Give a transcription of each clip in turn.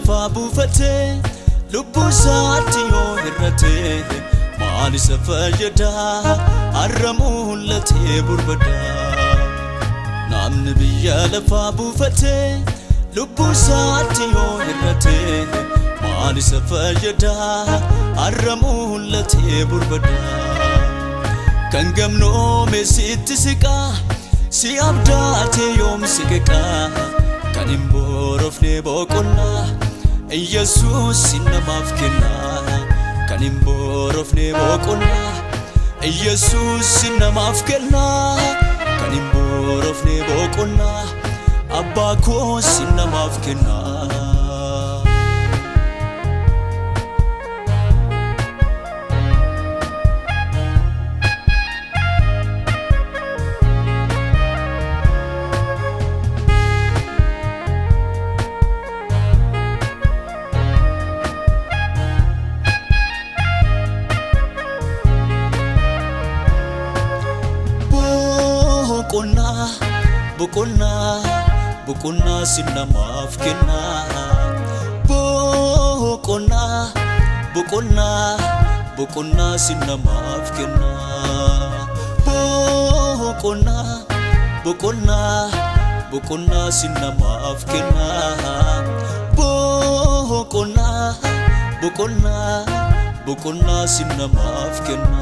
lafa buufate lubbu saati yoo hirrate maal isa fayyada har'a mul'atee burbada namni biyya lafa buufate lubbu saati yoo hirrate maal isa fayyada har'a mul'atee burbada kan gamnoome sitti siqaa si abdaate yoom siqaa kan hin boorofne boqonnaa Yesus namaaf kenna kan hin boorofne boqonnaa Yesus namaaf kenna kan hin boorofne boqonnaa abbaa koo namaaf kenna Bukonna sinamaaf kenna Bukonna sinamaaf kenna Bukonna sinamaaf kenna Bukonna sinamaaf kenna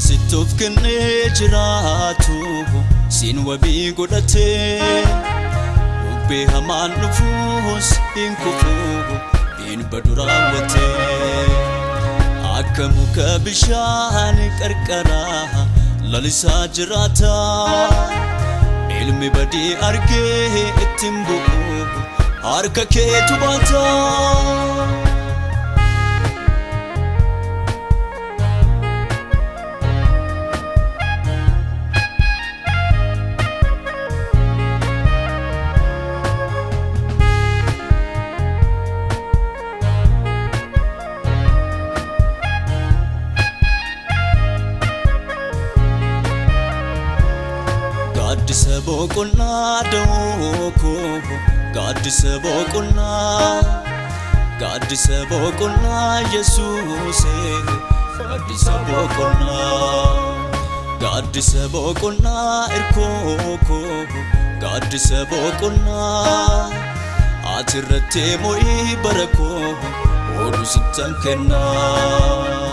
Sitoof kennee jiraatu siin wabii godhatee bubbee hamaan dhufuus hin kufuu hin badu raawwatee akka muka bishaan qarqaraa lalisaa jiraata ilmi badii argee ittiin bu'u harka keetu baata Gaaddisa boqonnaa dawoo Gaaddisa boqonnaa Yesuusee Gaaddisa boqonnaa irkoo Gaaddisa boqonnaa ati irratti mo'ii bara koo oduu sittan kennaa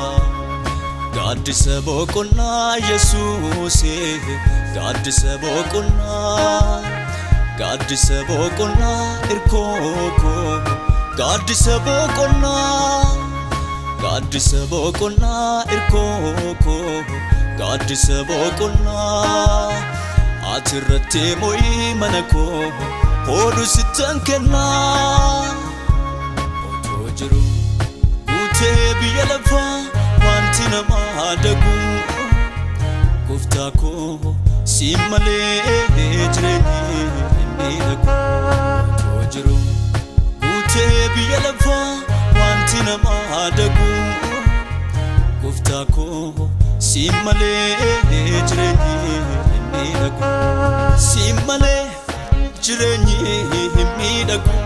Gaaddisa boqonnaa Yesuusee Gaaddisa boqonnaa irkoo Gaaddisa boqonnaa irkoo Gaaddisa boqonnaa ati irratti mo'ii mana koo oduu sittan kennaa otoo jiru guutee biyya lafaa wanti namaa dagu Gooftaa koo si malee jireenyi hin miidhagu otoo jiru guutee biyya lafaa wanti namaa dagu Gooftaa koo si malee jireenyi hin miidhagu si malee jireenyi hin miidhagu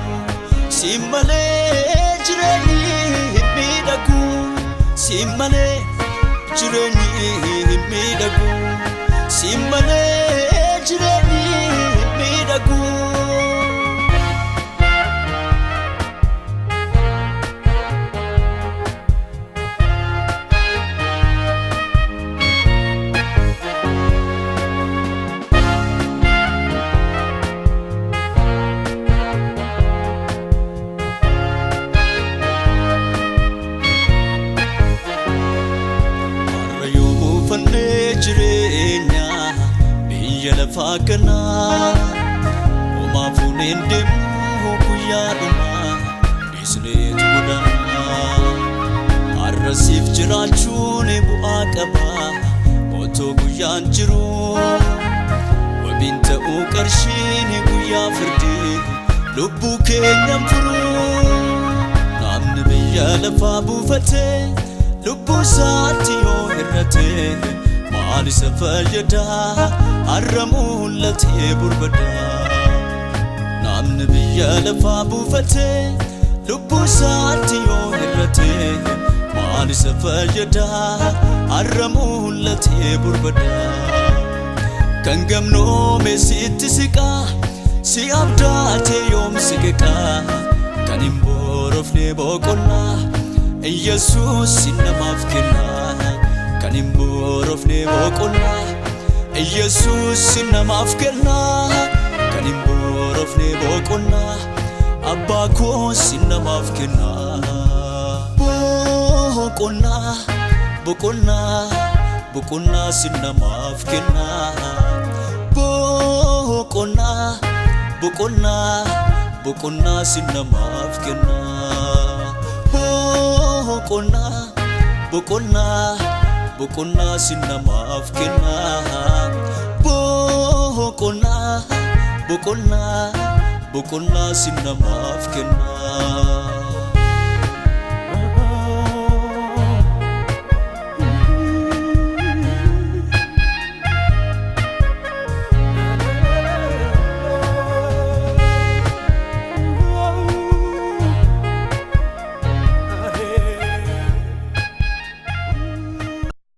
si malee jireenyi hin miidhagu si malee jireenyi hin miidhagu si malee jireenyi hin miidhagu jireenya biyya lafaa kanaa Omaafuun deemu guyyaa dhumaa dhiisneetu godhama Arrasiif jiraachuun bu'aa qaba otoo guyyaan jiru wabiin ta'uu qarshiin guyyaa firdii lubbuu keenyan furu namni biyya lafaa buufatee lubbuu isaatti yoo hir'ate maal isa fayyada har'a mul'atee burbada namni biyya lafaa buufatee lubbuu isaatti yoo hir'ate maal isa fayyada har'a mul'atee burbada kan gamnoome sitti siqaa si abdaatee yoom siqeqaa kan hin boorofne boqonnaa Yesus namaaf kenna kan hin boorofne boqonnaa Yesus namaaf kenna kan hin boorofne boqonnaa abbaa koo namaaf kenna boqonnaa boqonnaa boqonnaa namaaf kenna boqonnaa boqonnaa boqonnaa namaaf kenna boqonnaa boqonnaa boqonnaa namaaf kenna boqonnaa boqonnaa boqonnaa namaaf kenna